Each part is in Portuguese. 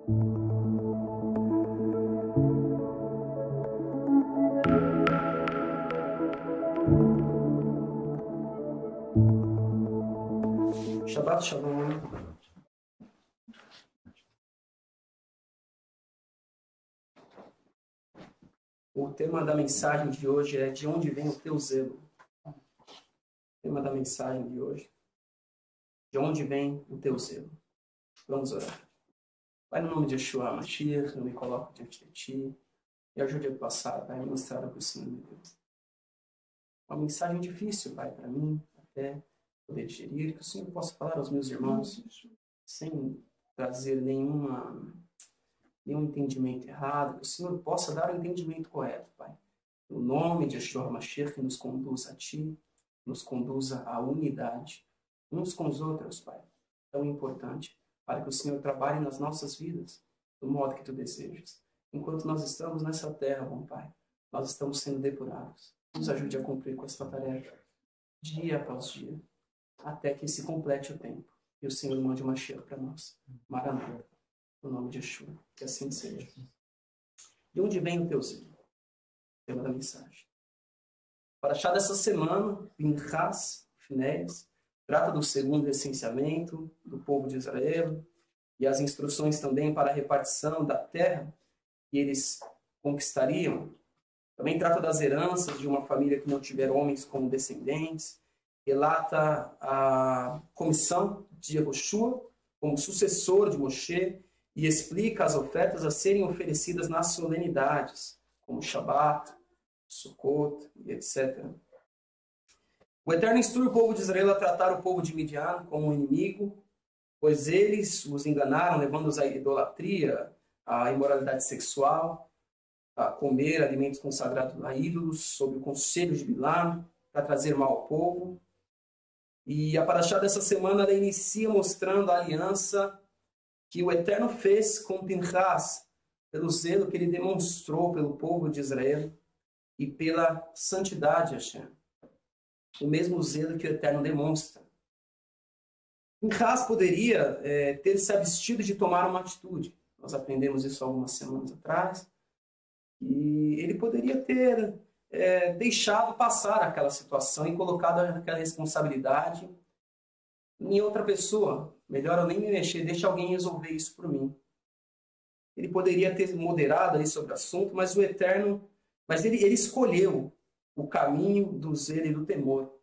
Shabbat Shalom. O tema da mensagem de hoje é: de onde vem o teu zelo? O tema da mensagem de hoje: de onde vem o teu zelo? Vamos orar. Pai, no nome de Yeshua Mashiach, eu me coloco diante de Ti e ajude a passar, Pai, ministrada por Senhor, meu Deus. Uma mensagem difícil, Pai, para mim, até poder digerir, que o Senhor possa falar aos meus irmãos sem trazer nenhum entendimento errado, que o Senhor possa dar o entendimento correto, Pai. No nome de Yeshua Mashiach, que nos conduza a Ti, nos conduza à unidade, uns com os outros, Pai. Tão importante, para que o Senhor trabalhe nas nossas vidas, do modo que Tu desejas. Enquanto nós estamos nessa terra, bom Pai, nós estamos sendo depurados. Nos ajude a cumprir com esta tarefa, dia após dia, até que se complete o tempo e o Senhor mande uma cheira para nós. Maranata, no nome de Yeshua, que assim seja. De onde vem o teu zelo? Tema da mensagem. Para achar dessa semana, Pinchas, Finéias, trata do segundo recenseamento do povo de Israel e as instruções também para a repartição da terra que eles conquistariam. Também trata das heranças de uma família que não tiver homens como descendentes. Relata a comissão de Yehoshua como sucessor de Moshe e explica as ofertas a serem oferecidas nas solenidades, como Shabat, Sukkot e etc. O Eterno instrui o povo de Israel a tratar o povo de Midian como um inimigo, pois eles os enganaram, levando-os à idolatria, à imoralidade sexual, a comer alimentos consagrados a ídolos, sob o conselho de Bilam, para trazer mal ao povo. E a paraxá dessa semana ela inicia mostrando a aliança que o Eterno fez com Pinchas, pelo zelo que ele demonstrou pelo povo de Israel e pela santidade de Hashem. O mesmo zelo que o Eterno demonstra. Pinchas poderia ter se abstido de tomar uma atitude. Nós aprendemos isso algumas semanas atrás. E ele poderia ter deixado passar aquela situação e colocado aquela responsabilidade em outra pessoa. Melhor eu nem me mexer, deixa alguém resolver isso por mim. Ele poderia ter moderado aí sobre o assunto, mas o Eterno, ele escolheu o caminho do zelo e do temor.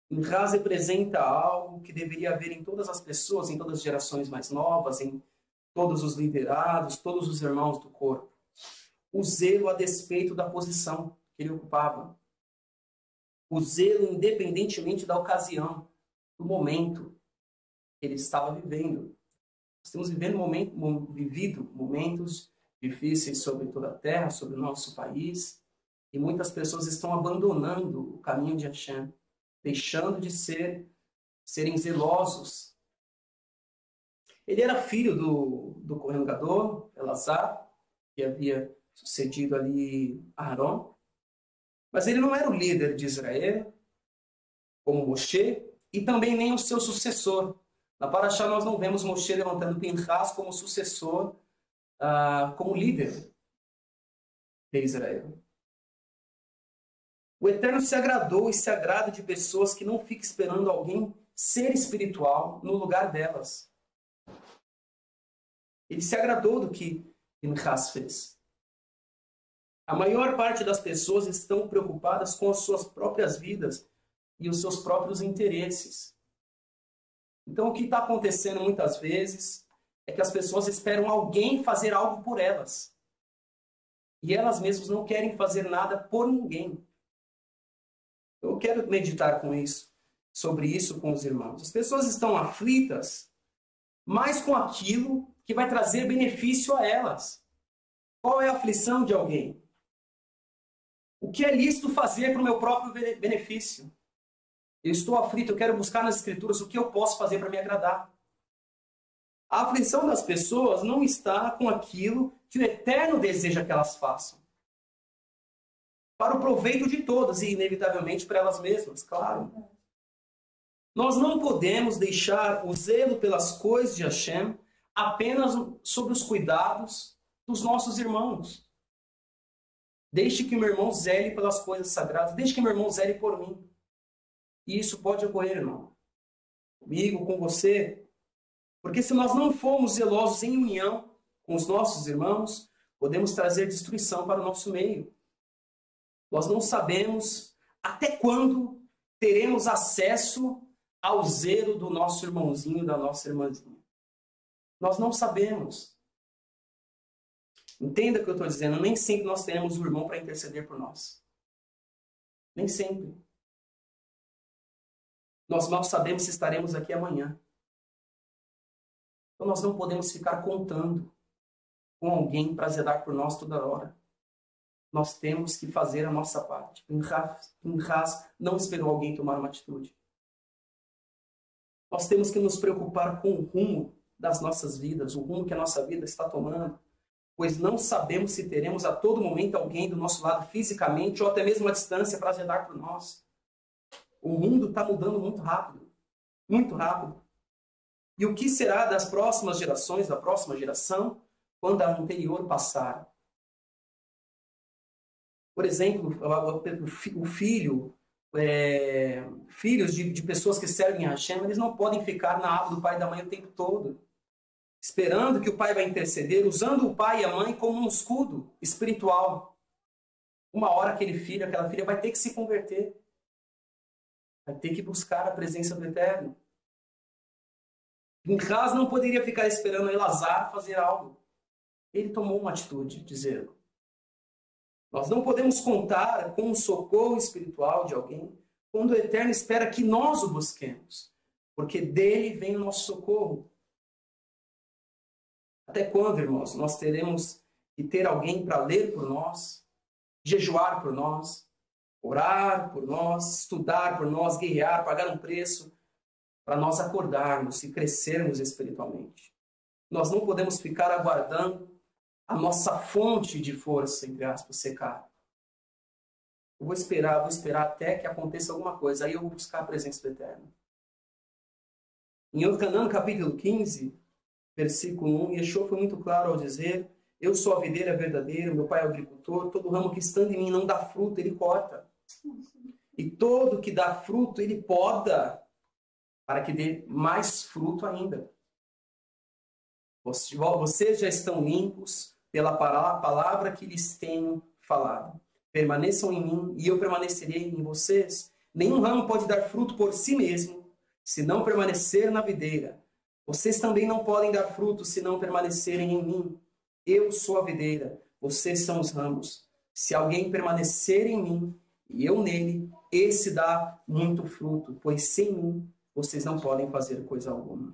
Pinchas representa algo que deveria haver em todas as pessoas, em todas as gerações mais novas, em todos os liderados, todos os irmãos do corpo. O zelo a despeito da posição que ele ocupava. O zelo independentemente da ocasião, do momento que ele estava vivendo. Nós temos vivido momentos difíceis sobre toda a terra, sobre o nosso país, e muitas pessoas estão abandonando o caminho de Hashem, deixando de serem zelosos. Ele era filho do Kohen Gadol, Elazar, que havia sucedido ali a Arão, mas ele não era o líder de Israel, como Moshe, e também nem o seu sucessor. Na Paraxá nós não vemos Moshe levantando Pinchas como sucessor, como líder de Israel. O Eterno se agradou e se agrada de pessoas que não ficam esperando alguém ser espiritual no lugar delas. Ele se agradou do que Pinchas fez. A maior parte das pessoas estão preocupadas com as suas próprias vidas e os seus próprios interesses. Então, o que está acontecendo muitas vezes é que as pessoas esperam alguém fazer algo por elas. E elas mesmas não querem fazer nada por ninguém. Eu quero meditar sobre isso com os irmãos. As pessoas estão aflitas mais com aquilo que vai trazer benefício a elas. Qual é a aflição de alguém? O que é lícito fazer para o meu próprio benefício? Eu estou aflito, eu quero buscar nas Escrituras o que eu posso fazer para me agradar. A aflição das pessoas não está com aquilo que o Eterno deseja que elas façam. Para o proveito de todas e, inevitavelmente, para elas mesmas, claro. Nós não podemos deixar o zelo pelas coisas de Hashem apenas sobre os cuidados dos nossos irmãos. Deixe que o meu irmão zele pelas coisas sagradas. Deixe que meu irmão zele por mim. E isso pode ocorrer, irmão. Comigo, com você. Porque se nós não formos zelosos em união com os nossos irmãos, podemos trazer destruição para o nosso meio. Nós não sabemos até quando teremos acesso ao zelo do nosso irmãozinho, da nossa irmãzinha. Nós não sabemos. Entenda o que eu estou dizendo. Nem sempre nós teremos um irmão para interceder por nós. Nem sempre. Nós mal sabemos se estaremos aqui amanhã. Então nós não podemos ficar contando com alguém para zelar por nós toda hora. Nós temos que fazer a nossa parte. Pinhas não esperou alguém tomar uma atitude. Nós temos que nos preocupar com o rumo das nossas vidas, o rumo que a nossa vida está tomando, pois não sabemos se teremos a todo momento alguém do nosso lado fisicamente ou até mesmo à distância para zelar por nós. O mundo está mudando muito rápido, muito rápido. E o que será das próximas gerações, da próxima geração, quando a anterior passar? Por exemplo, o filhos de pessoas que servem a Hashem, eles não podem ficar na aba do pai e da mãe o tempo todo, esperando que o pai vai interceder, usando o pai e a mãe como um escudo espiritual. Uma hora aquele filho, aquela filha vai ter que se converter. Vai ter que buscar a presença do Eterno. Pinhas não poderia ficar esperando Elazar fazer algo. Ele tomou uma atitude, dizendo: nós não podemos contar com o socorro espiritual de alguém quando o Eterno espera que nós o busquemos, porque dele vem o nosso socorro. Até quando, irmãos, nós teremos que ter alguém para ler por nós, jejuar por nós, orar por nós, estudar por nós, guerrear, pagar um preço, para nós acordarmos e crescermos espiritualmente? Nós não podemos ficar aguardando a nossa fonte de força, entre aspas, secar. Eu vou esperar até que aconteça alguma coisa, aí eu vou buscar a presença do Eterno. Em Yohanan, capítulo 15, versículo 1, Yeshua foi muito claro ao dizer: eu sou a videira verdadeira, meu pai é o agricultor, todo ramo que estando em mim não dá fruto, ele corta. E todo que dá fruto, ele poda, para que dê mais fruto ainda. Vocês já estão limpos pela palavra que lhes tenho falado. Permaneçam em mim e eu permanecerei em vocês. Nenhum ramo pode dar fruto por si mesmo, se não permanecer na videira. Vocês também não podem dar fruto se não permanecerem em mim. Eu sou a videira, vocês são os ramos. Se alguém permanecer em mim e eu nele, esse dá muito fruto, pois sem mim vocês não podem fazer coisa alguma.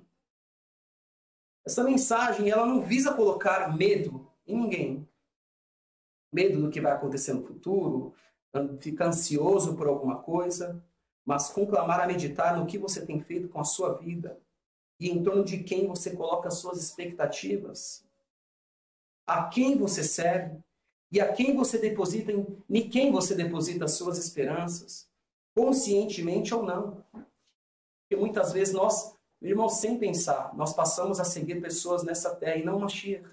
Essa mensagem, ela não visa colocar medo em ninguém. Medo do que vai acontecer no futuro, ficar ansioso por alguma coisa, mas conclamar a meditar no que você tem feito com a sua vida e em torno de quem você coloca as suas expectativas, a quem você serve e a quem você deposita, em quem você deposita as suas esperanças, conscientemente ou não. Porque muitas vezes nós, irmãos, sem pensar, nós passamos a seguir pessoas nessa terra e não Mashiach.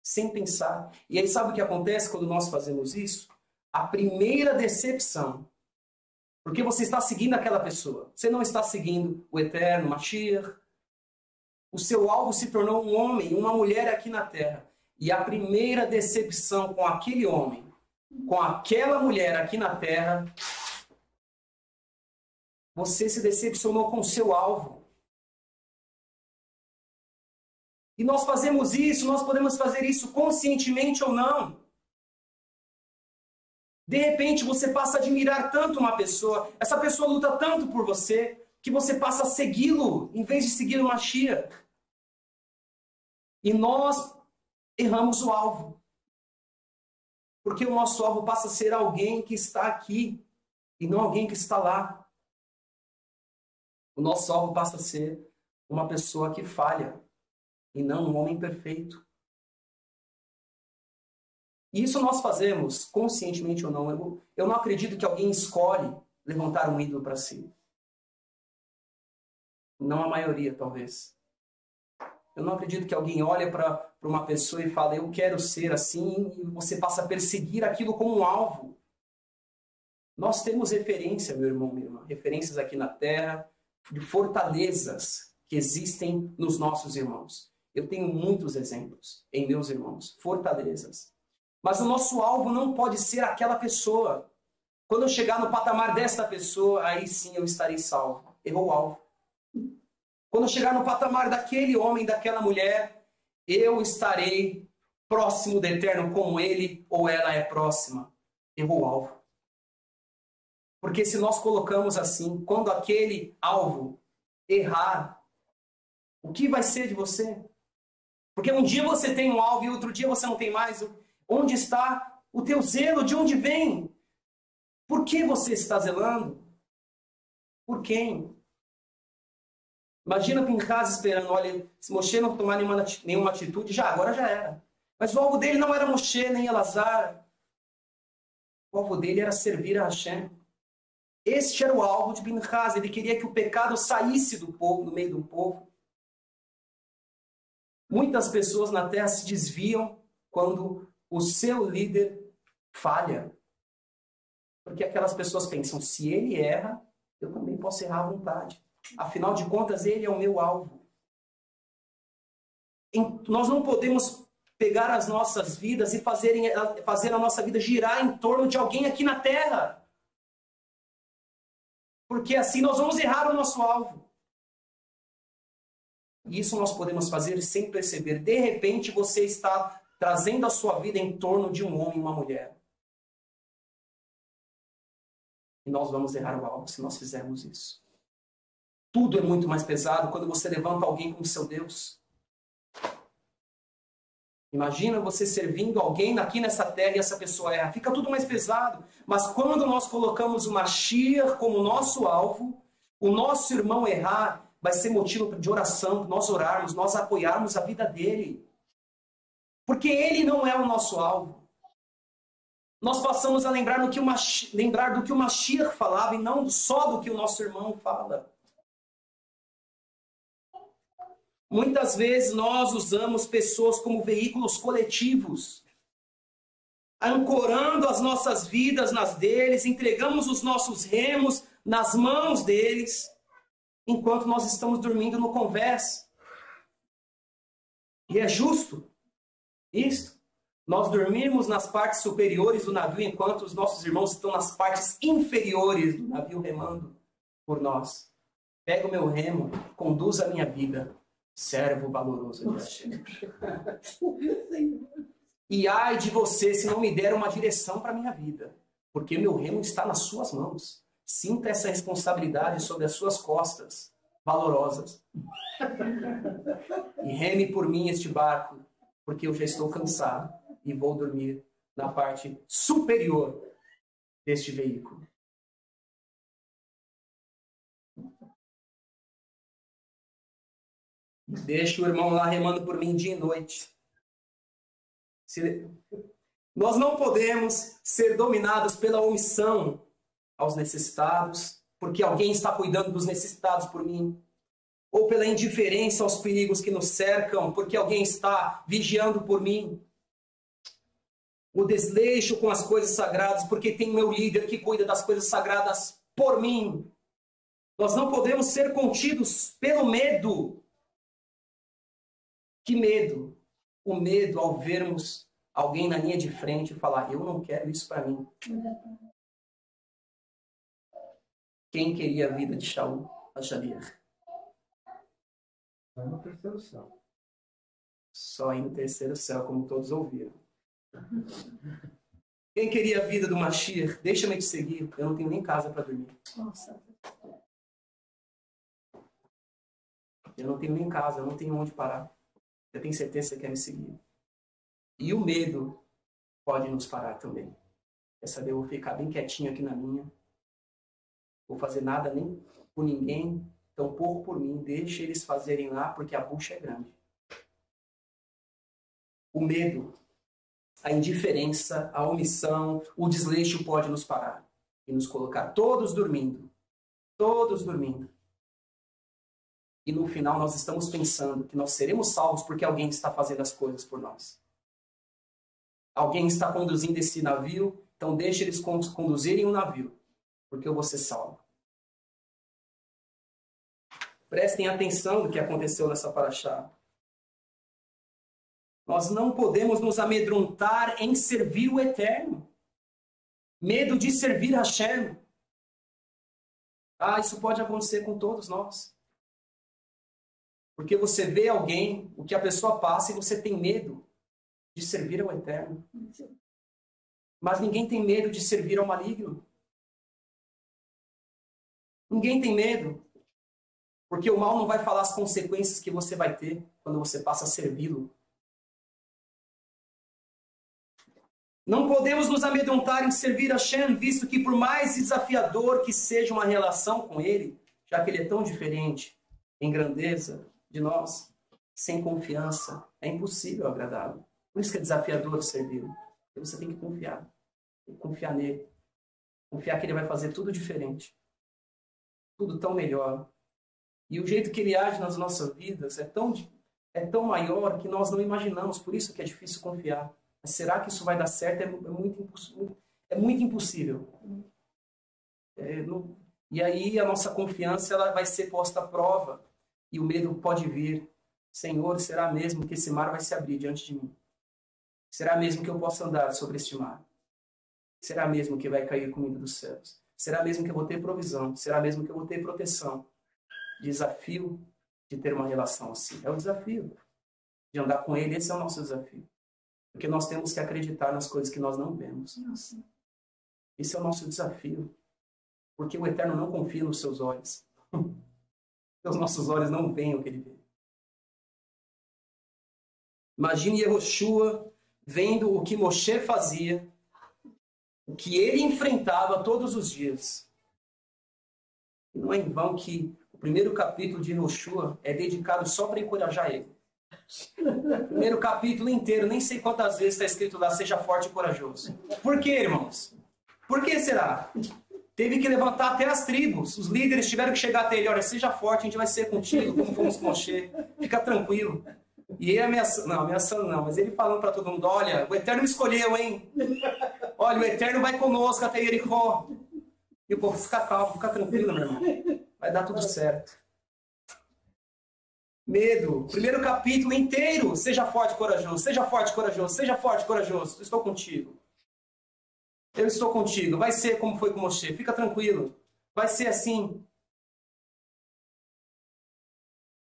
Sem pensar. E aí sabe o que acontece quando nós fazemos isso? A primeira decepção. Porque você está seguindo aquela pessoa. Você não está seguindo o Eterno, Mashiach. O seu alvo se tornou um homem, uma mulher aqui na terra. E a primeira decepção com aquele homem, com aquela mulher aqui na terra, você se decepcionou com o seu alvo. E nós fazemos isso, nós podemos fazer isso conscientemente ou não. De repente você passa a admirar tanto uma pessoa, essa pessoa luta tanto por você, que você passa a segui-lo, em vez de seguir o Mashiach. E nós erramos o alvo. Porque o nosso alvo passa a ser alguém que está aqui, e não alguém que está lá. O nosso alvo passa a ser uma pessoa que falha, e não um homem perfeito. E isso nós fazemos, conscientemente ou não. Eu não acredito que alguém escolhe levantar um ídolo para si. Não a maioria, talvez. Eu não acredito que alguém olhe para uma pessoa e fale, eu quero ser assim, e você passa a perseguir aquilo como um alvo. Nós temos referência, meu irmão, minha irmã, referências aqui na terra, de fortalezas que existem nos nossos irmãos. Eu tenho muitos exemplos em meus irmãos, fortalezas. Mas o nosso alvo não pode ser aquela pessoa. Quando eu chegar no patamar desta pessoa, aí sim eu estarei salvo. Errou o alvo. Quando eu chegar no patamar daquele homem, daquela mulher, eu estarei próximo do eterno como ele ou ela é próxima. Errou o alvo. Porque se nós colocamos assim, quando aquele alvo errar, o que vai ser de você? Porque um dia você tem um alvo e outro dia você não tem mais. Onde está o teu zelo? De onde vem? Por que você está zelando? Por quem? Imagina Pinchas esperando, olha, se Moshe não tomar nenhuma atitude, agora já era. Mas o alvo dele não era Moshe nem Elazar. O alvo dele era servir a Hashem. Este era o alvo de Pinchas. Ele queria que o pecado saísse do povo, do meio do povo. Muitas pessoas na terra se desviam quando o seu líder falha. Porque aquelas pessoas pensam, se ele erra, eu também posso errar à vontade. Afinal de contas, ele é o meu alvo. Nós não podemos pegar as nossas vidas e fazer a nossa vida girar em torno de alguém aqui na terra. Porque assim nós vamos errar o nosso alvo. E isso nós podemos fazer sem perceber. De repente você está trazendo a sua vida em torno de um homem e uma mulher. E nós vamos errar o alvo se nós fizermos isso. Tudo é muito mais pesado quando você levanta alguém como seu Deus. Imagina você servindo alguém aqui nessa terra e essa pessoa erra. Fica tudo mais pesado. Mas quando nós colocamos o Mashiach como nosso alvo, o nosso irmão errar vai ser motivo de oração, nós orarmos, nós apoiarmos a vida dele. Porque ele não é o nosso alvo. Nós passamos a lembrar do que o Mashiach falava e não só do que o nosso irmão fala. Muitas vezes nós usamos pessoas como veículos coletivos, ancorando as nossas vidas nas deles, entregamos os nossos remos nas mãos deles, enquanto nós estamos dormindo no convés. E é justo isso? Nós dormimos nas partes superiores do navio, enquanto os nossos irmãos estão nas partes inferiores do navio remando por nós. Pega o meu remo, conduz a minha vida. Servo valoroso de Hashem. E ai de você se não me der uma direção para a minha vida, porque meu remo está nas suas mãos. Sinta essa responsabilidade sobre as suas costas valorosas. E reme por mim este barco, porque eu já estou cansado e vou dormir na parte superior deste veículo. Deixa o irmão lá remando por mim dia e noite. Nós não podemos ser dominados pela omissão aos necessitados, porque alguém está cuidando dos necessitados por mim. Ou pela indiferença aos perigos que nos cercam, porque alguém está vigiando por mim. O desleixo com as coisas sagradas, porque tem meu líder que cuida das coisas sagradas por mim. Nós não podemos ser contidos pelo medo. Que medo? O medo ao vermos alguém na linha de frente e falar, eu não quero isso para mim. Quem queria a vida de Shaul a-Shalir? Só no terceiro céu. Só aí no terceiro céu, como todos ouviram. Quem queria a vida do Mashiach? Deixa-me te seguir, eu não tenho nem casa para dormir. Nossa. Eu não tenho nem casa, eu não tenho onde parar. Eu tenho certeza que você quer me seguir. E o medo pode nos parar também. Quer saber, eu vou ficar bem quietinho aqui na minha. Vou fazer nada nem por ninguém, tampouco por mim. Deixa eles fazerem lá, porque a bucha é grande. O medo, a indiferença, a omissão, o desleixo pode nos parar e nos colocar todos dormindo. Todos dormindo. E no final nós estamos pensando que nós seremos salvos porque alguém está fazendo as coisas por nós. Alguém está conduzindo esse navio, então deixe eles conduzirem o navio, porque eu vou ser salvo. Prestem atenção no que aconteceu nessa paraxá. Nós não podemos nos amedrontar em servir o Eterno. Medo de servir Hashem. Isso pode acontecer com todos nós. Porque você vê alguém, o que a pessoa passa, e você tem medo de servir ao Eterno. Mas ninguém tem medo de servir ao maligno. Ninguém tem medo. Porque o mal não vai falar as consequências que você vai ter quando você passa a servi-lo. Não podemos nos amedrontar em servir a Hashem, visto que por mais desafiador que seja uma relação com Ele, já que Ele é tão diferente em grandeza de nós, sem confiança, é impossível agradá-lo. Por isso que é desafiador servi-lo. Você tem que confiar. Tem que confiar nele. Confiar que Ele vai fazer tudo diferente. Tudo tão melhor. E o jeito que Ele age nas nossas vidas é tão maior que nós não imaginamos. Por isso que é difícil confiar. Mas será que isso vai dar certo? É muito impossível. E aí a nossa confiança ela vai ser posta à prova. E o medo pode vir. Senhor, será mesmo que esse mar vai se abrir diante de mim? Será mesmo que eu possa andar sobre este mar? Será mesmo que vai cair comida dos céus? Será mesmo que eu vou ter provisão? Será mesmo que eu vou ter proteção? Desafio de ter uma relação assim. É o desafio de andar com Ele. Esse é o nosso desafio. Porque nós temos que acreditar nas coisas que nós não vemos. Nossa. Esse é o nosso desafio. Porque o Eterno não confia nos seus olhos. Os nossos olhos não veem o que Ele vê. Imagine Yehoshua vendo o que Moshe fazia, o que ele enfrentava todos os dias. E não é em vão que o primeiro capítulo de Yehoshua é dedicado só para encorajar ele. O primeiro capítulo inteiro, nem sei quantas vezes está escrito lá, seja forte e corajoso. Por quê, irmãos? Por que será? Teve que levantar até as tribos. Os líderes tiveram que chegar até ele. Olha, seja forte, a gente vai ser contigo, como fomos com Moshe. Fica tranquilo. E ele ameaçando não, mas ele falando para todo mundo, olha, o Eterno me escolheu, hein? Olha, o Eterno vai conosco até Jericó. E o povo, fica calmo, fica tranquilo, meu irmão. Vai dar tudo certo. Medo. Primeiro capítulo inteiro. Seja forte e corajoso. Seja forte e corajoso. Seja forte e corajoso. Eu estou contigo. Eu estou contigo. Vai ser como foi com Moshe. Fica tranquilo. Vai ser assim.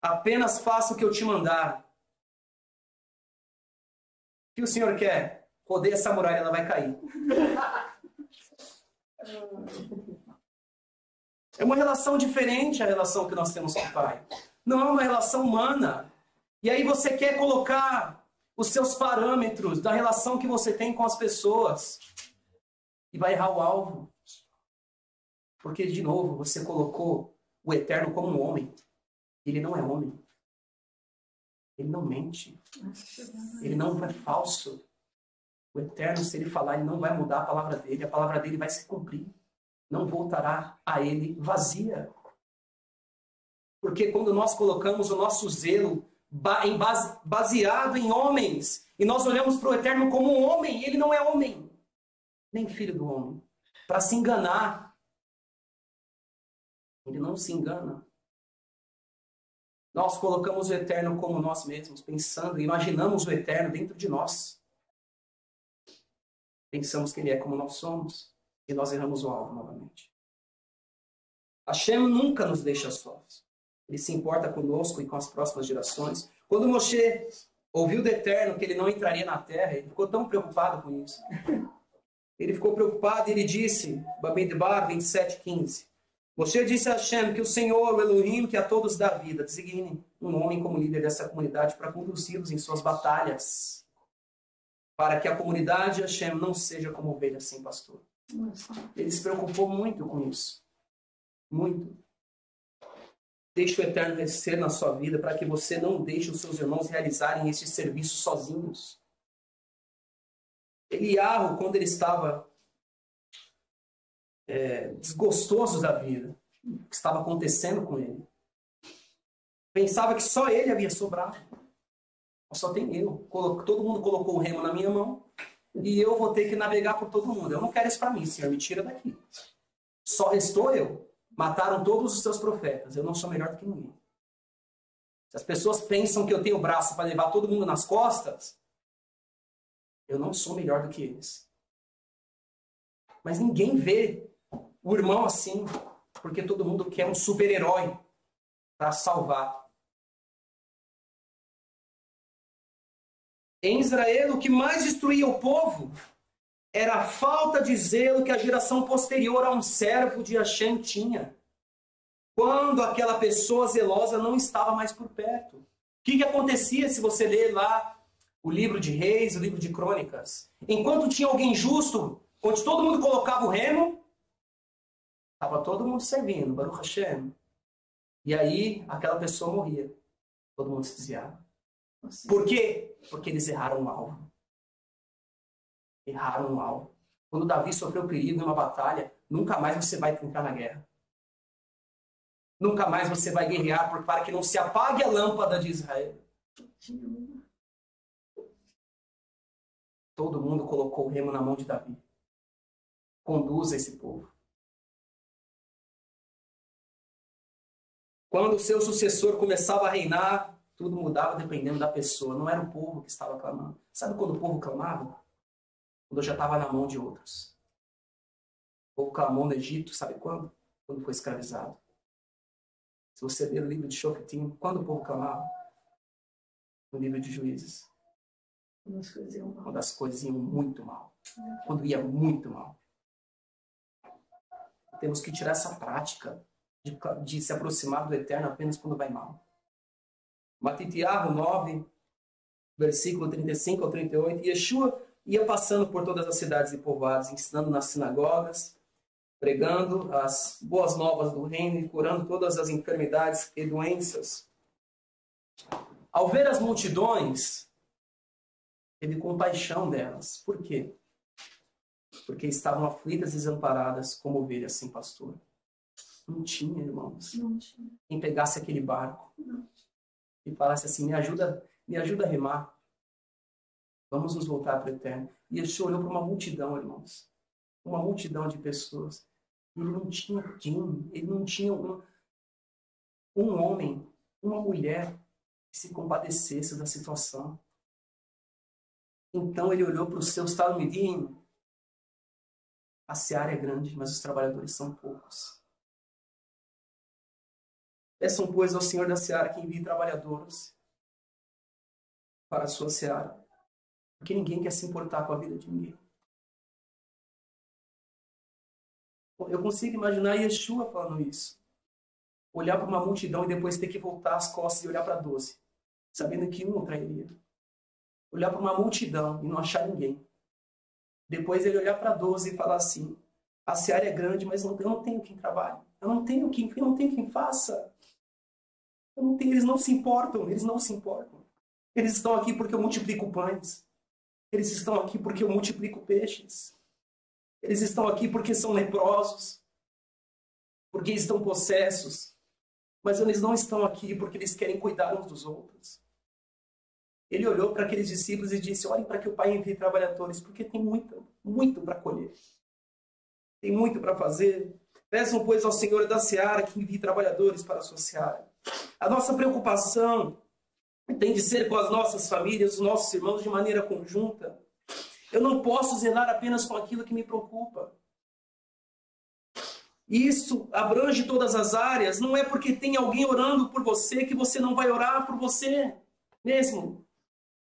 Apenas faça o que eu te mandar. O que o Senhor quer? Rodeia essa muralha, ela vai cair. É uma relação diferente a relação que nós temos com o Pai. Não é uma relação humana. E aí você quer colocar os seus parâmetros da relação que você tem com as pessoas. E vai errar o alvo. Porque, de novo, você colocou o Eterno como um homem. Ele não é homem. Ele não mente. Ele não é falso. O Eterno, se ele falar, ele não vai mudar a palavra dele. A palavra dele vai se cumprir. Não voltará a ele vazia. Porque quando nós colocamos o nosso zelo baseado em homens, e nós olhamos para o Eterno como um homem, e ele não é homem, nem filho do homem, para se enganar. Ele não se engana. Nós colocamos o Eterno como nós mesmos, pensando, imaginamos o Eterno dentro de nós. Pensamos que ele é como nós somos, e nós erramos o alvo novamente. Hashem nunca nos deixa sós. Ele se importa conosco e com as próximas gerações. Quando Moshe ouviu do Eterno que ele não entraria na terra, ele ficou tão preocupado com isso. Ele ficou preocupado e ele disse, Bamidbar 27:15, Moshe disse a Hashem que o Senhor, o Elohim, que a todos dá vida, designe um homem como líder dessa comunidade para conduzi-los em suas batalhas, para que a comunidade Hashem não seja como ovelha sem pastor. Ele se preocupou muito com isso. Muito. Deixe o Eterno descer na sua vida para que você não deixe os seus irmãos realizarem esse serviço sozinhos. Eliarro, quando ele estava desgostoso da vida, o que estava acontecendo com ele, Pensava que só ele havia sobrado. Só tem eu. Todo mundo colocou o remo na minha mão e eu vou ter que navegar por todo mundo. Eu não quero isso para mim, Senhor, me tira daqui. Só restou eu. Mataram todos os seus profetas. Eu não sou melhor do que ninguém. Se as pessoas pensam que eu tenho braço para levar todo mundo nas costas, eu não sou melhor do que eles. Mas ninguém vê o irmão assim, porque todo mundo quer um super-herói para salvar. Em Israel, o que mais destruía o povo era a falta de zelo que a geração posterior a um servo de Hashem tinha. Quando aquela pessoa zelosa não estava mais por perto. O que acontecia se você ler lá o livro de Reis, o livro de Crônicas? Enquanto tinha alguém justo, onde todo mundo colocava o remo, estava todo mundo servindo, Baruch Hashem. E aí, aquela pessoa morria. Todo mundo se desviava. Por quê? Porque eles erraram o alvo. Erraram o alvo. Quando Davi sofreu perigo em uma batalha, nunca mais você vai entrar na guerra. Nunca mais você vai guerrear para que não se apague a lâmpada de Israel. Todo mundo colocou o remo na mão de Davi. Conduza esse povo. Quando o seu sucessor começava a reinar, tudo mudava dependendo da pessoa. Não era o povo que estava clamando. Sabe quando o povo clamava? Quando já estava na mão de outros. O povo clamou no Egito, sabe quando? Quando foi escravizado. Se você ler o livro de Shoftim, quando o povo clamava? No livro de Juízes. Quando as coisas iam muito mal. Quando ia muito mal. Temos que tirar essa prática de se aproximar do Eterno apenas quando vai mal. Matitiahu 9, versículo 35 ao 38. Yeshua ia passando por todas as cidades e povoados, ensinando nas sinagogas, pregando as boas novas do reino e curando todas as enfermidades e doenças. Ao ver as multidões, teve compaixão delas. Por quê? Porque estavam aflitas e desamparadas como ovelhas sem pastor. Não tinha, irmãos. Não tinha. Quem pegasse aquele barco Não. e falasse assim, me ajuda a remar. Vamos nos voltar para o Eterno. E ele olhou para uma multidão, irmãos. Uma multidão de pessoas. Ele não tinha quem? Ele não tinha um homem, uma mulher que se compadecesse da situação. Então ele olhou para os seus talmidim. A seara é grande, mas os trabalhadores são poucos. Peçam, pois, ao Senhor da seara que envie trabalhadores para a sua seara. Porque ninguém quer se importar com a vida de ninguém. Eu consigo imaginar Yeshua falando isso. Olhar para uma multidão e depois ter que voltar as costas e olhar para 12. Sabendo que um o trairia. Olhar para uma multidão e não achar ninguém. Depois ele olhar para 12 e falar assim, a seara é grande, mas eu não tenho quem trabalhe. Eu não tenho quem faça. Eles não se importam. Eles estão aqui porque eu multiplico pães. Eles estão aqui porque eu multiplico peixes. Eles estão aqui porque são leprosos. Porque estão possessos. Mas eles não estão aqui porque eles querem cuidar uns dos outros. Ele olhou para aqueles discípulos e disse, olhem para que o Pai envie trabalhadores, porque tem muito para colher. Tem muito para fazer. Peçam, pois, ao Senhor da seara que envie trabalhadores para a sua seara. A nossa preocupação tem de ser com as nossas famílias, os nossos irmãos, de maneira conjunta. Eu não posso zelar apenas com aquilo que me preocupa. Isso abrange todas as áreas. Não é porque tem alguém orando por você que você não vai orar por você mesmo.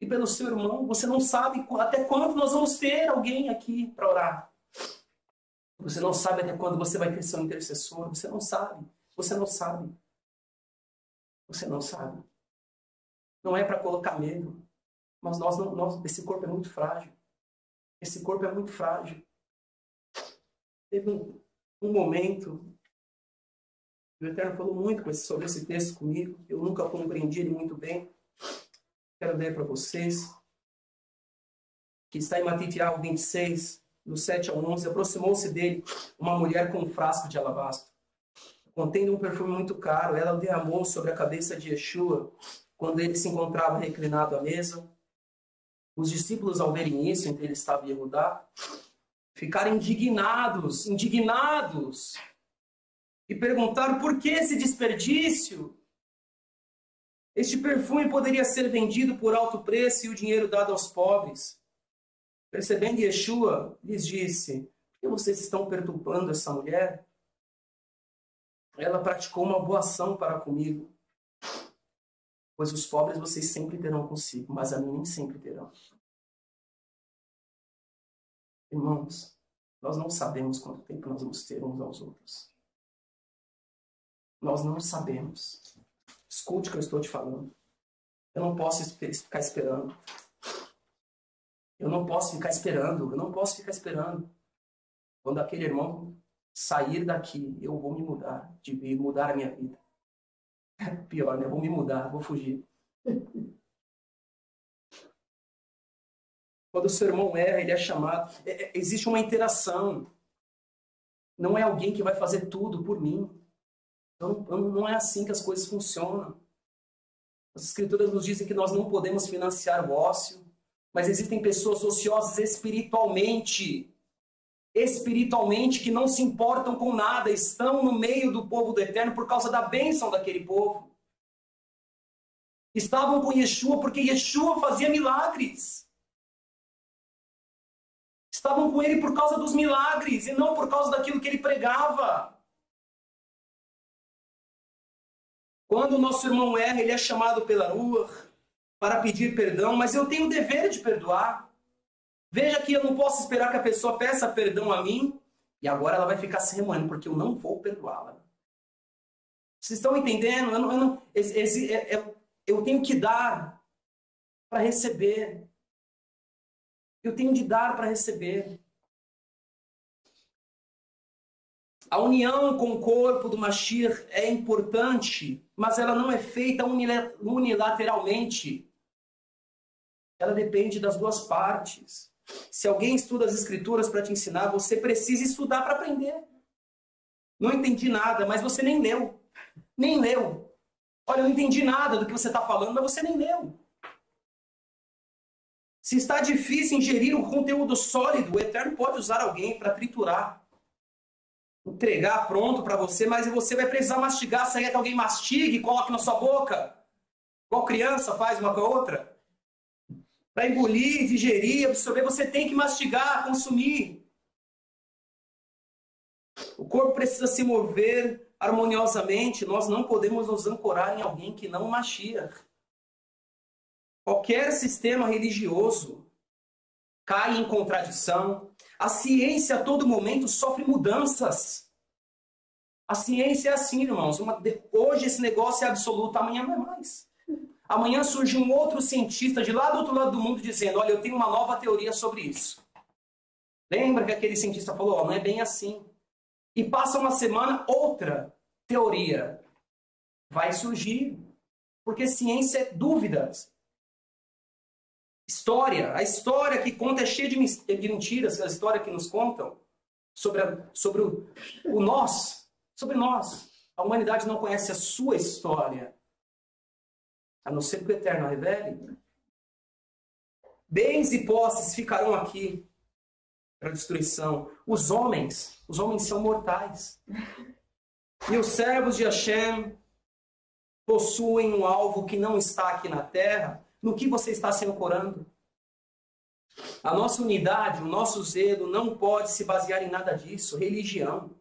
E pelo seu irmão, você não sabe até quando nós vamos ter alguém aqui para orar. Você não sabe até quando você vai ter seu intercessor. Você não sabe. Não é para colocar medo. Mas esse corpo é muito frágil. Teve um momento, o Eterno falou muito sobre esse texto comigo. Eu nunca compreendi ele muito bem. Quero ler para vocês. Que está em Matitiahu 26, do 7 ao 11. Aproximou-se dele uma mulher com um frasco de alabastro, contendo um perfume muito caro. Ela o derramou sobre a cabeça de Yeshua, quando ele se encontrava reclinado à mesa. Os discípulos, ao verem isso, em que ele estava em Yehudá, ficaram indignados, e perguntaram por que esse desperdício? Este perfume poderia ser vendido por alto preço e o dinheiro dado aos pobres. Percebendo, Yeshua lhes disse: por que vocês estão perturbando essa mulher? Ela praticou uma boa ação para comigo. Pois os pobres vocês sempre terão consigo, mas a mim nem sempre terão. Irmãos, nós não sabemos quanto tempo nós vamos ter uns aos outros. Nós não sabemos. Escute o que eu estou te falando. Eu não posso ficar esperando. Eu não posso ficar esperando. Quando aquele irmão sair daqui, eu vou me mudar, mudar a minha vida. Pior, né? Eu vou me mudar, vou fugir. Quando o seu irmão erra, ele é chamado. Existe uma interação. Não é alguém que vai fazer tudo por mim. Não é assim que as coisas funcionam. As Escrituras nos dizem que nós não podemos financiar o ócio, mas existem pessoas ociosas espiritualmente, que não se importam com nada, estão no meio do povo do Eterno por causa da bênção daquele povo. Estavam com Yeshua porque Yeshua fazia milagres. Estavam com ele por causa dos milagres e não por causa daquilo que ele pregava. Quando o nosso irmão erra, ele é chamado pela Ruach para pedir perdão, mas eu tenho o dever de perdoar. Veja que eu não posso esperar que a pessoa peça perdão a mim e agora ela vai ficar se remoendo, porque eu não vou perdoá-la. Vocês estão entendendo? Eu tenho que dar para receber. Eu tenho de dar para receber. A união com o corpo do Mashiach é importante, mas ela não é feita unilateralmente. Ela depende das duas partes. Se alguém estuda as Escrituras para te ensinar, você precisa estudar para aprender. Não entendi nada, mas você nem leu. Nem leu. Olha, eu não entendi nada do que você está falando, mas você nem leu. Se está difícil ingerir um conteúdo sólido, o Eterno pode usar alguém para triturar. Entregar pronto para você, mas você vai precisar mastigar. Você quer que alguém mastigue e coloque na sua boca? Igual criança faz uma com a outra? Para engolir, digerir, absorver, você tem que mastigar, consumir. O corpo precisa se mover harmoniosamente. Nós não podemos nos ancorar em alguém que não Mashiach. Qualquer sistema religioso cai em contradição. A ciência a todo momento sofre mudanças. A ciência é assim, irmãos. Hoje esse negócio é absoluto, amanhã não é mais. Amanhã surge um outro cientista de lá do outro lado do mundo dizendo: olha, eu tenho uma nova teoria sobre isso. Lembra que aquele cientista falou: não é bem assim. E passa uma semana, outra teoria vai surgir. Porque ciência é dúvidas. A história que conta é cheia de mentiras, a história que nos contam sobre o nós, sobre nós. A humanidade não conhece a sua história, a não ser que o Eterno a revele. Bens e posses ficarão aqui para destruição. Os homens são mortais. E os servos de Hashem possuem um alvo que não está aqui na terra. No que você está se ancorando? A nossa unidade, o nosso zelo não pode se basear em nada disso. Religião.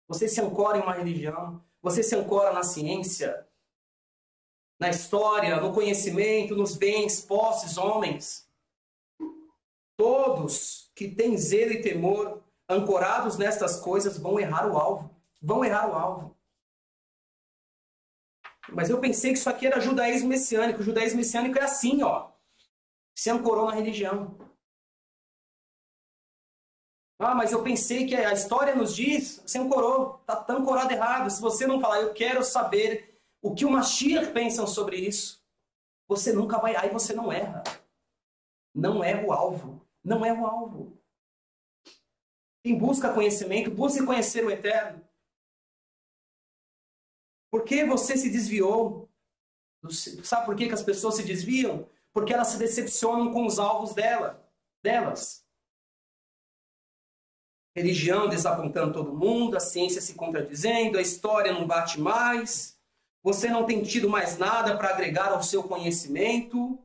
Você se ancora em uma religião. Você se ancora na ciência, na história, no conhecimento, nos bens, posses, homens. Todos que têm zelo e temor, ancorados nestas coisas, vão errar o alvo. Vão errar o alvo. Mas eu pensei que isso aqui era judaísmo messiânico. O judaísmo messiânico é assim, ó. Se ancorou na religião. Ah, mas eu pensei que a história nos diz, se ancorou, está ancorado errado. Se você não falar, eu quero saber o que o Mashiach pensam sobre isso, você nunca vai, aí você não erra. Não erra o alvo. Não erra o alvo. Quem busca conhecimento, busque conhecer o Eterno. Por que você se desviou? Sabe por que as pessoas se desviam? Porque elas se decepcionam com os alvos delas. Religião desapontando todo mundo, a ciência se contradizendo, a história não bate mais, você não tem tido mais nada para agregar ao seu conhecimento,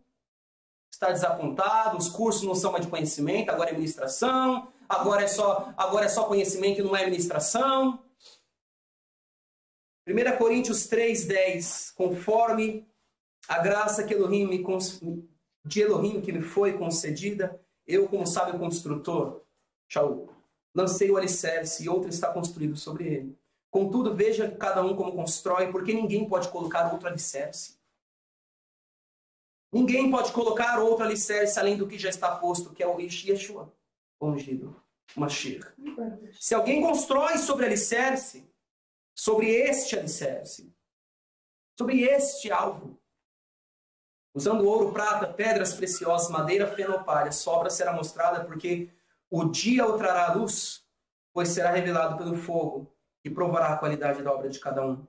está desapontado, os cursos não são mais de conhecimento, agora é administração, agora é só conhecimento e não é administração. 1 Coríntios 3:10, conforme a graça de Elohim que me foi concedida, eu, como sábio construtor, Shaul, lancei o alicerce e outro está construído sobre ele. Contudo, veja cada um como constrói, porque ninguém pode colocar outro alicerce. Ninguém pode colocar outro alicerce além do que já está posto, que é o Yeshua, o ungido, o Mashiach. Se alguém constrói sobre alicerce, sobre este alvo, usando ouro, prata, pedras preciosas, madeira, fenopalha, sua obra será mostrada, porque o dia o trará à luz, pois será revelado pelo fogo, e provará a qualidade da obra de cada um.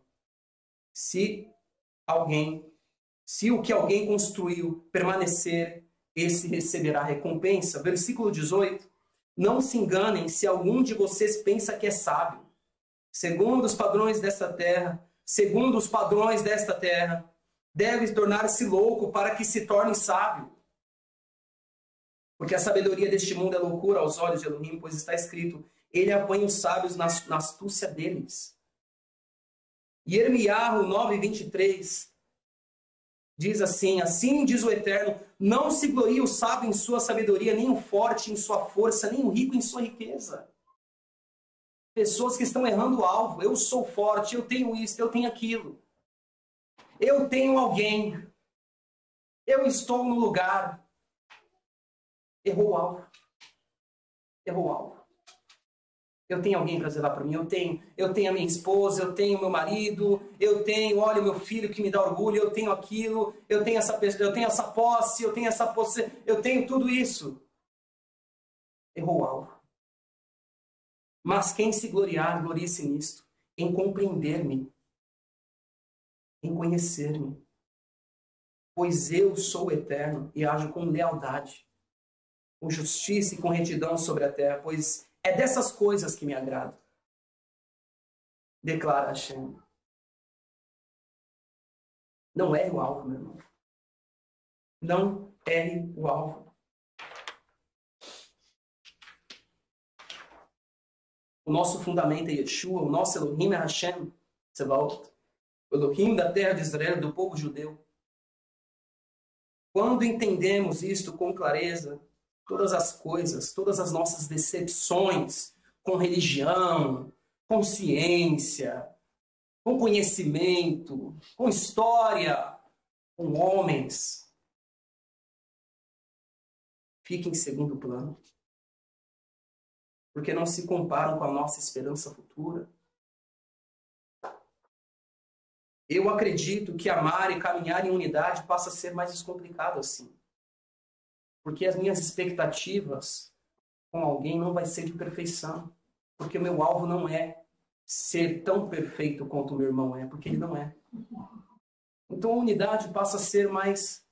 Se o que alguém construiu permanecer, esse receberá recompensa. Versículo 18. Não se enganem se algum de vocês pensa que é sábio. Segundo os padrões desta terra, deve tornar-se louco para que se torne sábio. Porque a sabedoria deste mundo é loucura aos olhos de Elohim, pois está escrito, ele apanha os sábios na astúcia deles. E Irmiyahu 9:23 diz assim, assim diz o Eterno, não se glorie o sábio em sua sabedoria, nem o forte em sua força, nem o rico em sua riqueza. Pessoas que estão errando o alvo. Eu sou forte, eu tenho isso, eu tenho aquilo. Eu tenho alguém. Eu estou no lugar. Errou o alvo. Eu tenho alguém para zelar por mim, eu tenho a minha esposa, eu tenho meu marido, olha o meu filho que me dá orgulho, eu tenho aquilo, eu tenho essa posse, eu tenho tudo isso. Errou o alvo. Mas quem se gloriar, glorie-se nisto, em compreender-me, em conhecer-me. Pois eu sou o Eterno e ajo com lealdade, com justiça e com retidão sobre a terra, pois é dessas coisas que me agrado. Declara Hashem. Não erre o alvo, meu irmão. Não erre o alvo. O nosso fundamento é Yeshua, o nosso Elohim é Hashem, Tsebaot, o Elohim da terra de Israel, do povo judeu. Quando entendemos isto com clareza, todas as coisas, todas as nossas decepções com religião, com ciência, com conhecimento, com história, com homens, fiquem em segundo plano. Porque não se comparam com a nossa esperança futura. Eu acredito que amar e caminhar em unidade passa a ser mais descomplicado assim. Porque as minhas expectativas com alguém não vai ser de perfeição. Porque o meu alvo não é ser tão perfeito quanto o meu irmão é, porque ele não é. Então a unidade passa a ser mais...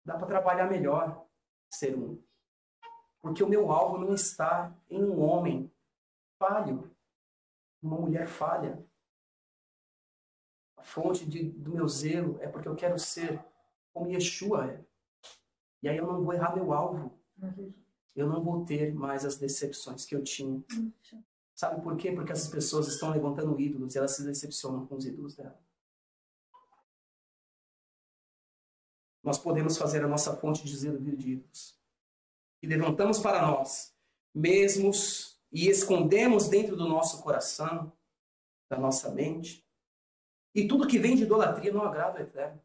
Dá para trabalhar melhor ser um. Porque o meu alvo não está em um homem falho, uma mulher falha. A fonte do meu zelo é porque eu quero ser como Yeshua é. E aí eu não vou errar meu alvo. Eu não vou ter mais as decepções que eu tinha. Sabe por quê? Porque essas pessoas estão levantando ídolos e elas se decepcionam com os ídolos dela. Nós podemos fazer a nossa fonte de zelo vir de ídolos. E levantamos para nós mesmos e escondemos dentro do nosso coração, da nossa mente. E tudo que vem de idolatria não agrada ao Eterno.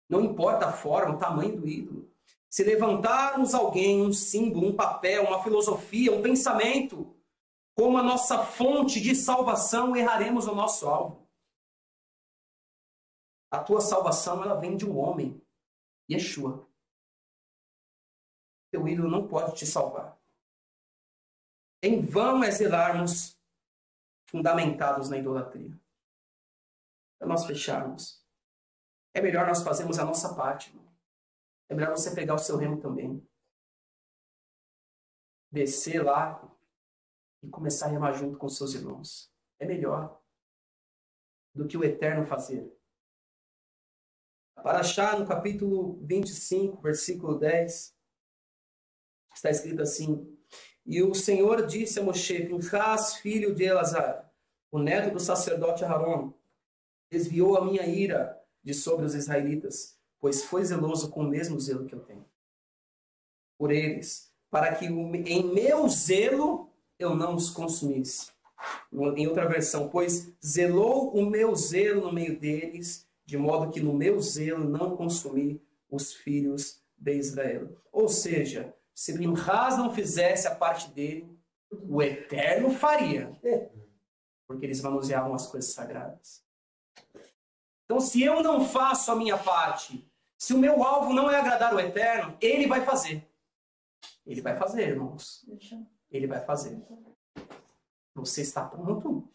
Não importa a forma, o tamanho do ídolo. Se levantarmos alguém, um símbolo, um papel, uma filosofia, um pensamento, como a nossa fonte de salvação, erraremos o nosso alvo. A tua salvação, ela vem de um homem, Yeshua. Teu ídolo não pode te salvar. Em vão é zelarmos fundamentados na idolatria. Para nós fecharmos, é melhor nós fazermos a nossa parte, irmão. É melhor você pegar o seu remo também. Descer lá e começar a remar junto com seus irmãos. É melhor do que o eterno fazer. Paraxá, no capítulo 25, versículo 10, está escrito assim: E o Senhor disse a Moshe: Pinchas, filho de Elazar, o neto do sacerdote Aharon, desviou a minha ira de sobre os israelitas, pois foi zeloso com o mesmo zelo que eu tenho por eles, para que em meu zelo eu não os consumisse. Em outra versão, pois zelou o meu zelo no meio deles, de modo que no meu zelo não consumi os filhos de Israel. Ou seja, se Pinchas não fizesse a parte dele, o Eterno faria, porque eles manuseavam as coisas sagradas. Então, se eu não faço a minha parte, se o meu alvo não é agradar o Eterno, ele vai fazer. Ele vai fazer, irmãos. Ele vai fazer. Você está pronto?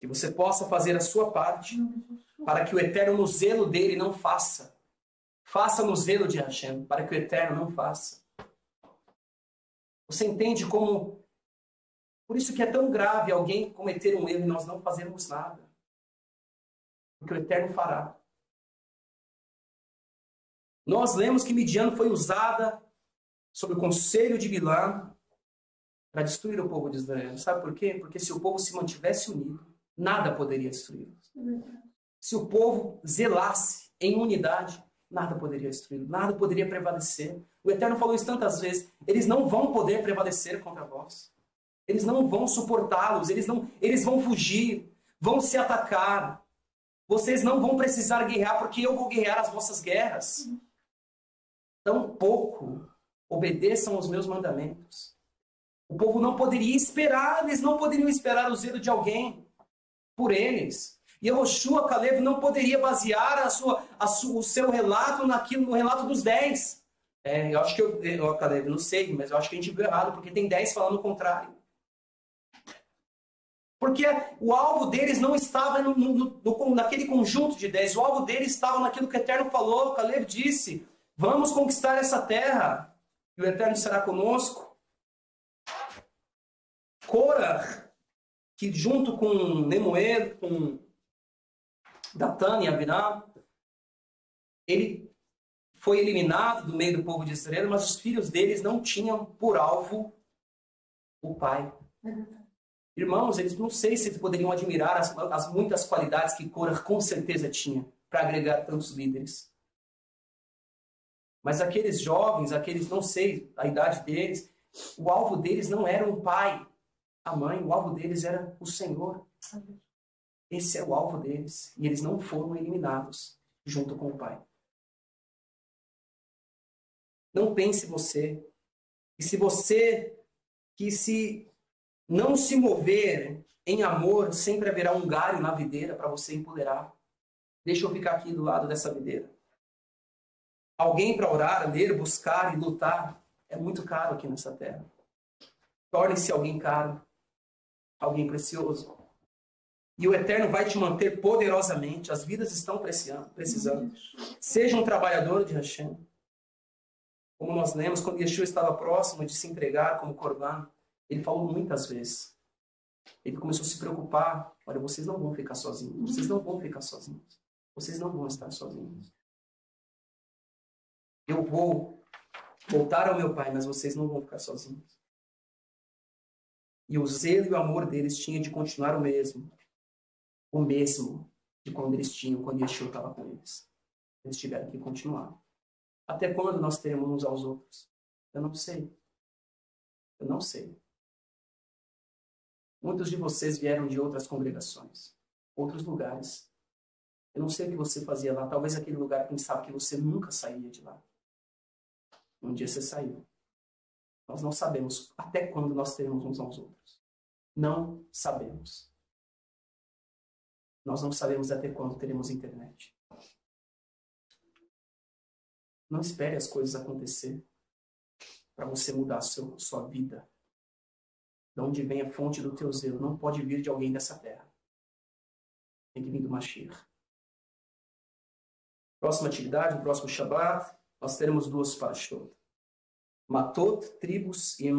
Que você possa fazer a sua parte para que o Eterno, no zelo dele, não faça. Faça no zelo de Hashem, para que o Eterno não faça. Você entende como... Por isso que é tão grave alguém cometer um erro e nós não fazermos nada. Porque o Eterno fará. Nós lemos que Midian foi usada sob o conselho de Bilá para destruir o povo de Israel. Sabe por quê? Porque se o povo se mantivesse unido, nada poderia destruí-los. Se o povo zelasse em unidade, nada poderia destruí-los, nada poderia prevalecer. O Eterno falou isso tantas vezes: eles não vão poder prevalecer contra vós. Eles não vão suportá-los, eles vão fugir, vão se atacar. Vocês não vão precisar guerrear, porque eu vou guerrear as vossas guerras. Tampouco obedeçam aos meus mandamentos. O povo não poderia esperar, eles não poderiam esperar o zelo de alguém por eles. E Yehoshua, Caleb, não poderia basear o seu relato no relato dos 10. Eu acho que Caleb, não sei, mas eu acho que a gente viu errado, porque tem 10 falando o contrário. Porque o alvo deles não estava naquele conjunto de 10. O alvo deles estava naquilo que o Eterno falou. Caleb disse: vamos conquistar essa terra e o Eterno será conosco. Korah, que junto com Nemuel, com Datan e Abiram, ele foi eliminado do meio do povo de Israel, mas os filhos deles não tinham por alvo o pai. Irmãos, eles não sei se eles poderiam admirar as muitas qualidades que Korah com certeza tinha para agregar tantos líderes. Mas aqueles jovens, não sei a idade deles, o alvo deles não era o pai, a mãe, o alvo deles era o Senhor. Esse é o alvo deles. E eles não foram eliminados junto com o pai. Não pense você. E se você não se mover em amor, sempre haverá um galho na videira para você empoderar. Deixa eu ficar aqui do lado dessa videira. Alguém para orar, ler, buscar e lutar é muito caro aqui nessa terra. Torne-se alguém caro, alguém precioso. E o Eterno vai te manter poderosamente. As vidas estão precisando. Seja um trabalhador de Hashem. Como nós lemos, quando Yeshua estava próximo de se entregar como Corban, ele falou muitas vezes. Ele começou a se preocupar. Olha, vocês não vão ficar sozinhos. Vocês não vão ficar sozinhos. Vocês não vão estar sozinhos. Eu vou voltar ao meu pai, mas vocês não vão ficar sozinhos. E o zelo e o amor deles tinha de continuar o mesmo de quando eles tinham, quando Yeshua estava com eles. Eles tiveram que continuar. Até quando nós teremos uns aos outros? Eu não sei. Eu não sei. Muitos de vocês vieram de outras congregações, outros lugares. Eu não sei o que você fazia lá. Talvez aquele lugar pensava que você nunca sairia de lá. Um dia você saiu. Nós não sabemos até quando nós teremos uns aos outros. Não sabemos. Nós não sabemos até quando teremos internet. Não espere as coisas acontecer para você mudar a sua vida. De onde vem a fonte do teu zelo? Não pode vir de alguém dessa terra. Tem que vir do Mashiach. Próxima atividade, no próximo Shabbat, nós teremos 2 parashot. Matot, tribos e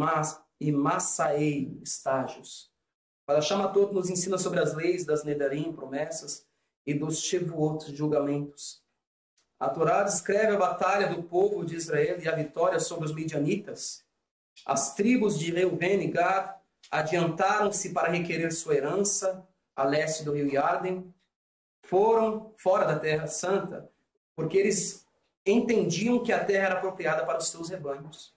Massaei, estágios. Parashá Matot nos ensina sobre as leis das Nedarim, promessas, e dos Shevuot, julgamentos. A Torá descreve a batalha do povo de Israel e a vitória sobre os midianitas. As tribos de Reuven e Gad adiantaram-se para requerer sua herança a leste do rio Yarden. Foram fora da Terra Santa porque eles entendiam que a terra era apropriada para os seus rebanhos.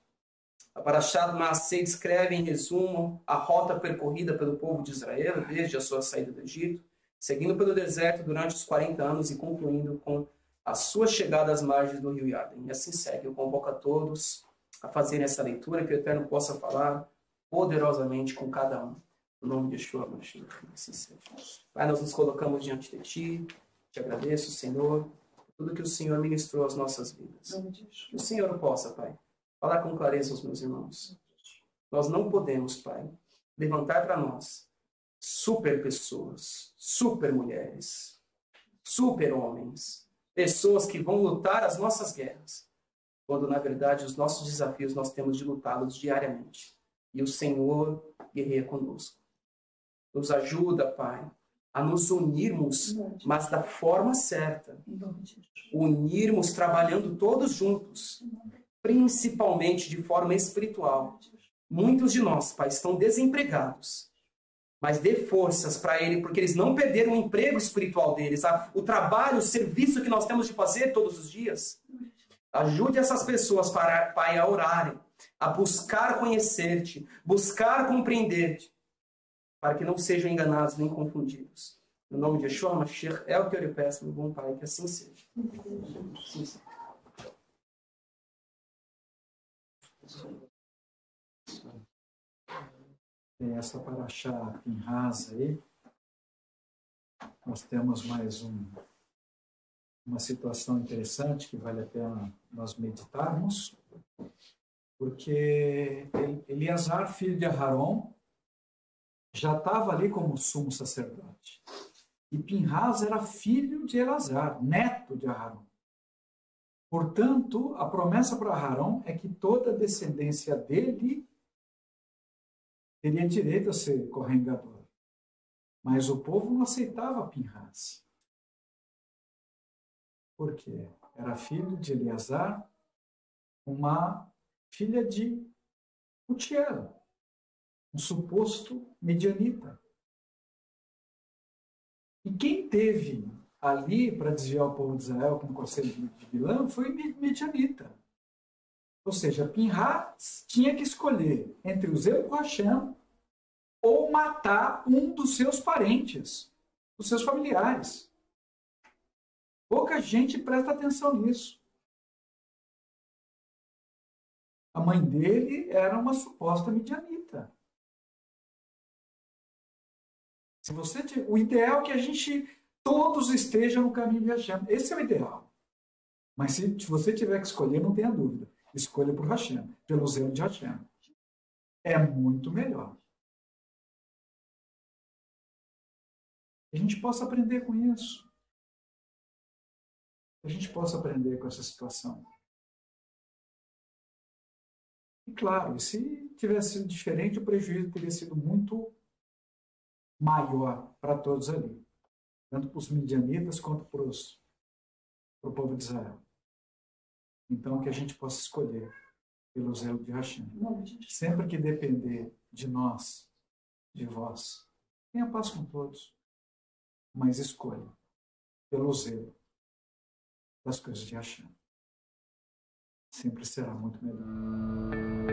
A Parashat Maaseh descreve, em resumo, a rota percorrida pelo povo de Israel desde a sua saída do Egito, seguindo pelo deserto durante os 40 anos e concluindo com a sua chegada às margens do rio Yarden. E assim segue. Eu convoco a todos a fazerem essa leitura, que o Eterno possa falar poderosamente com cada um. No nome de Yeshua Mashiach. Assim seja. Pai, nós nos colocamos diante de Ti. Te agradeço, Senhor, por tudo que o Senhor ministrou às nossas vidas. Que o Senhor possa, Pai, falar com clareza aos meus irmãos. Nós não podemos, Pai, levantar para nós super pessoas, super mulheres, super homens, pessoas que vão lutar as nossas guerras, quando, na verdade, os nossos desafios nós temos de lutá-los diariamente. E o Senhor guerreia conosco. Nos ajuda, Pai, a nos unirmos, mas da forma certa. Unirmos trabalhando todos juntos, principalmente de forma espiritual. Muitos de nós, Pai, estão desempregados, mas dê forças para ele, porque eles não perderam o emprego espiritual deles, o trabalho, o serviço que nós temos de fazer todos os dias. Ajude essas pessoas, Pai, a orarem, a buscar conhecer-te, buscar compreender-te, para que não sejam enganados nem confundidos. No nome de Yeshua Mashiach, é o que eu lhe peço, meu bom Pai, que assim seja. Assim seja. Tem essa Parashá Pinhas aí. Nós temos mais uma situação interessante que vale a pena nós meditarmos, porque Eleazar, filho de Aharon, já estava ali como sumo sacerdote. E Pinhas era filho de Eleazar, neto de Aharon. Portanto, a promessa para Aharon é que toda a descendência dele teria direito a ser correngador. Mas o povo não aceitava Pinhas. Por quê? Era filho de Eleazar, uma filha de Utiel, um suposto medianita. E quem teve ali para desviar o povo de Israel com o conselho de Bilã foi medianita. Ou seja, Pinhas tinha que escolher entre o zelo com Hashem ou matar um dos seus parentes, dos seus familiares. Pouca gente presta atenção nisso. A mãe dele era uma suposta midianita. O ideal é que a gente todos estejam no caminho de Hashem. Esse é o ideal. Mas se você tiver que escolher, não tenha dúvida. Escolha por Hashem, pelo zelo de Hashem. É muito melhor. Que a gente possa aprender com isso. Que a gente possa aprender com essa situação. E claro, se tivesse sido diferente, o prejuízo teria sido muito maior para todos ali. Tanto para os midianitas quanto para o povo de Israel. Então, que a gente possa escolher pelo zelo de Hashem. Sempre que depender de nós, de vós, tenha paz com todos. Mas escolha pelo zelo das coisas de Hashem. Sempre será muito melhor.